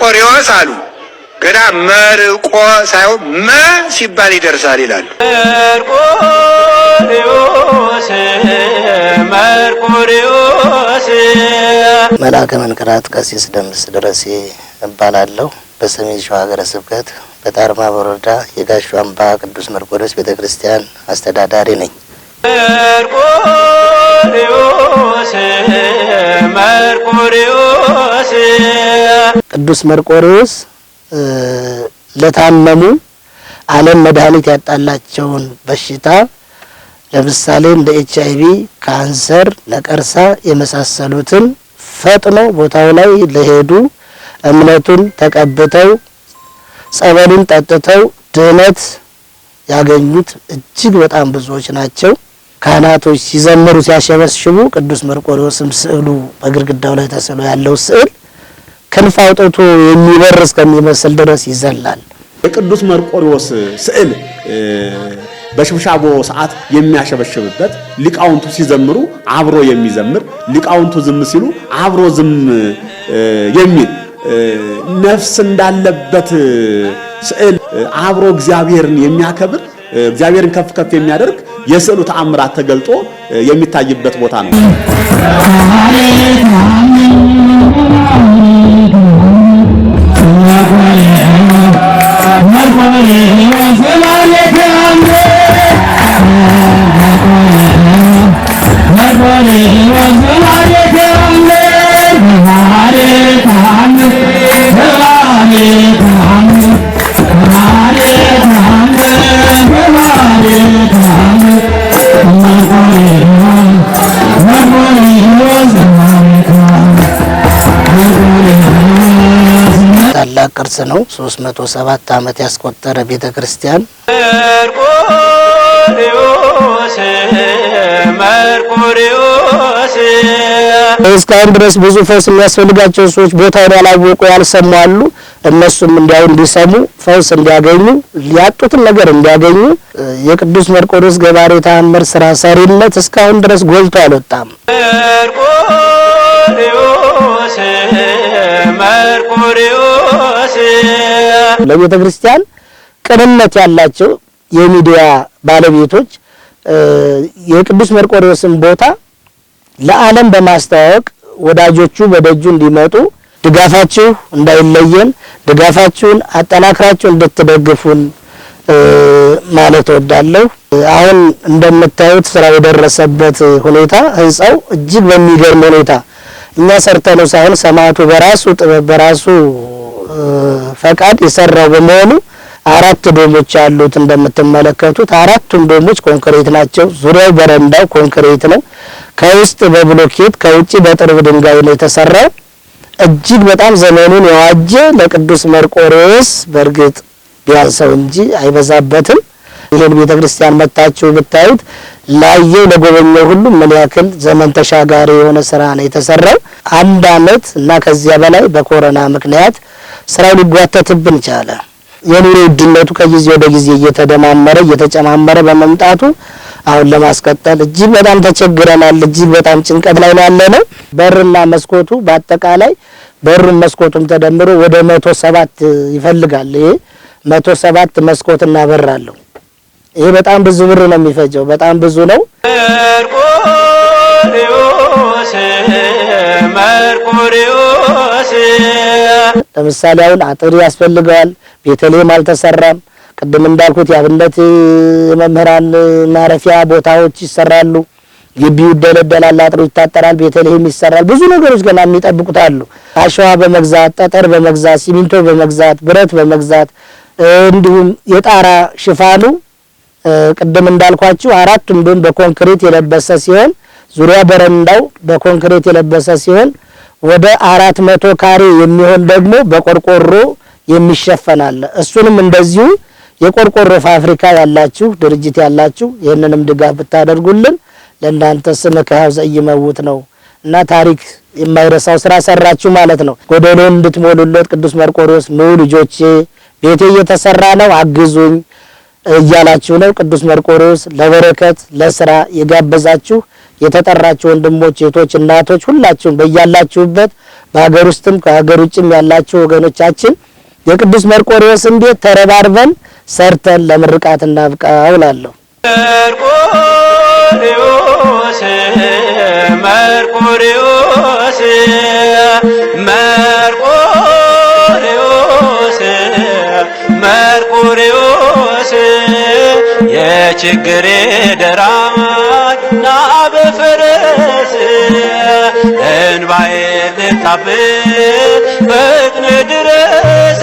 መርቆሬዎስ አሉ። ገና መርቆ ሳይሆን መ ሲባል ይደርሳል ይላሉ። መርቆሬዎስ መልአከ መንክራት ቀሲስ ደምስ ድረሴ እባላለሁ። በሰሜን ሸዋ ሀገረ ስብከት በጣርማ ወረዳ የጋሹ አምባ ቅዱስ መርቆሬዎስ ቤተክርስቲያን አስተዳዳሪ ነኝ። መርቆሬዎስ ቅዱስ መርቆሬዎስ ለታመሙ ዓለም መድኃኒት ያጣላቸውን በሽታ ለምሳሌ እንደ HIV፣ ካንሰር፣ ነቀርሳ የመሳሰሉትን ፈጥኖ ቦታው ላይ ለሄዱ እምነቱን ተቀብተው ጸበሉን ጠጥተው ድነት ያገኙት እጅግ በጣም ብዙዎች ናቸው። ካህናቶች ሲዘምሩ ሲያሸበሽቡ ቅዱስ መርቆሬዎስም ስዕሉ በግድግዳው ላይ ተስሎ ያለው ስዕል ክንፍ አውጥቶ የሚበር እስከሚመስል ድረስ ይዘላል። የቅዱስ መርቆሬዎስ ስዕል በሽብሻቦ ሰዓት የሚያሸበሽብበት ሊቃውንቱ ሲዘምሩ አብሮ የሚዘምር ሊቃውንቱ ዝም ሲሉ አብሮ ዝም የሚል ነፍስ እንዳለበት ስዕል አብሮ እግዚአብሔርን የሚያከብር እግዚአብሔርን ከፍ ከፍ የሚያደርግ የስዕሉ ተአምራት ተገልጦ የሚታይበት ቦታ ነው። ታላቅ ቅርስ ነው። 307 ዓመት ያስቆጠረ ቤተክርስቲያን መርቆሬዎስ እስካሁን ድረስ ብዙ ፈውስ የሚያስፈልጋቸው ሰዎች ቦታውን ያላወቁ ያልሰሙ አሉ። እነሱም እንዲያው እንዲሰሙ ፈውስ እንዲያገኙ ያጡትን ነገር እንዲያገኙ የቅዱስ መርቆሬዎስ ገባሬ ተአምር ስራ ሰሪነት እስካሁን ድረስ ጎልቶ አልወጣም። መርቆሬዎስ ለቤተ ክርስቲያን ቅንነት ያላቸው የሚዲያ ባለቤቶች የቅዱስ መርቆሬዎስን ቦታ ለዓለም በማስተዋወቅ ወዳጆቹ በደጁ እንዲመጡ ድጋፋችሁ እንዳይለየን ድጋፋችሁን አጠናክራችሁ እንድትደግፉን ማለት እወዳለሁ። አሁን እንደምታዩት ስራው የደረሰበት ሁኔታ ህንጻው እጅግ በሚገርም ሁኔታ እኛ ሰርተነው ሳይሆን ሰማዕቱ በራሱ ጥበብ በራሱ ፈቃድ የሰራው በመሆኑ 4 ዶሞች አሉት። እንደምትመለከቱት 4ቱም ዶሞች ኮንክሪት ናቸው። ዙሪያው በረንዳው ኮንክሪት ነው። ከውስጥ በብሎኬት ከውጪ በጥርብ ድንጋይ ነው የተሰራው። እጅግ በጣም ዘመኑን የዋጀ ለቅዱስ መርቆሬዎስ በርግጥ ቢያንሰው እንጂ አይበዛበትም። ይሄን ቤተክርስቲያን መጣችሁ ብታዩት ላየው ለጎበኘው ሁሉ ምን ያክል ዘመን ተሻጋሪ የሆነ ስራ ነው የተሰራው። 1 አመት እና ከዚያ በላይ በኮሮና ምክንያት ስራው ሊጓተትብን ቻለ። የኑሮ ውድነቱ ከጊዜ ወደ ጊዜ እየተደማመረ እየተጨማመረ በመምጣቱ አሁን ለማስቀጠል እጅግ በጣም ተቸግረናል። እጅግ በጣም ጭንቀት ላይ ነው ያለነው። በርና መስኮቱ በአጠቃላይ በሩም መስኮቱም ተደምሮ ወደ 107 ይፈልጋል። ይሄ 107 መስኮትና በር አለው። ይሄ በጣም ብዙ ብር ነው የሚፈጀው። በጣም ብዙ ነው። መርቆሬዎስ ለምሳሌ አሁን አጥር ያስፈልገዋል። ቤተልሔም አልተሰራም። ቅድም እንዳልኩት የአብነት መምህራን ማረፊያ ቦታዎች ይሰራሉ። ግቢው ይደለደላል፣ አጥሩ ይታጠራል፣ ቤተልሔም ይሰራል። ብዙ ነገሮች ገና የሚጠብቁት አሉ። አሸዋ በመግዛት ጠጠር በመግዛት ሲሚንቶ በመግዛት ብረት በመግዛት እንዲሁም የጣራ ሽፋኑ ቅድም እንዳልኳችሁ 4ቱም ዶም በኮንክሪት የለበሰ ሲሆን ዙሪያ በረንዳው በኮንክሪት የለበሰ ሲሆን ወደ 400 ካሬ የሚሆን ደግሞ በቆርቆሮ የሚሸፈናል። እሱንም እንደዚሁ የቆርቆሮ ፋብሪካ ያላችሁ ድርጅት ያላችሁ ይሄንንም ድጋፍ ብታደርጉልን ለእናንተ ስም ከያው ዘይመውት ነው እና ታሪክ የማይረሳው ስራ ሰራችሁ ማለት ነው። ጎደሎን እንድትሞሉለት ቅዱስ መርቆሬዎስ ነው ልጆቼ ቤቴ እየተሰራ ነው አግዙኝ እያላችሁ ነው። ቅዱስ መርቆሬዎስ ለበረከት ለስራ የጋበዛችሁ የተጠራችሁ ወንድሞች እህቶች እናቶች ሁላችሁም በእያላችሁበት በሀገር ውስጥም ከሀገር ውጭም ያላችሁ ወገኖቻችን የቅዱስ መርቆሬዎስን ቤት ተረባርበን ሰርተን ለምርቃት እናብቃው እላለሁ። መርቆሬዎስ መርቆሬዎስ መርቆሬዎስ መርቆሬዎስ የችግሬ ደራሽ ና በፈረስ እንባዬ ልታብስ ፈጥነህ ድረስ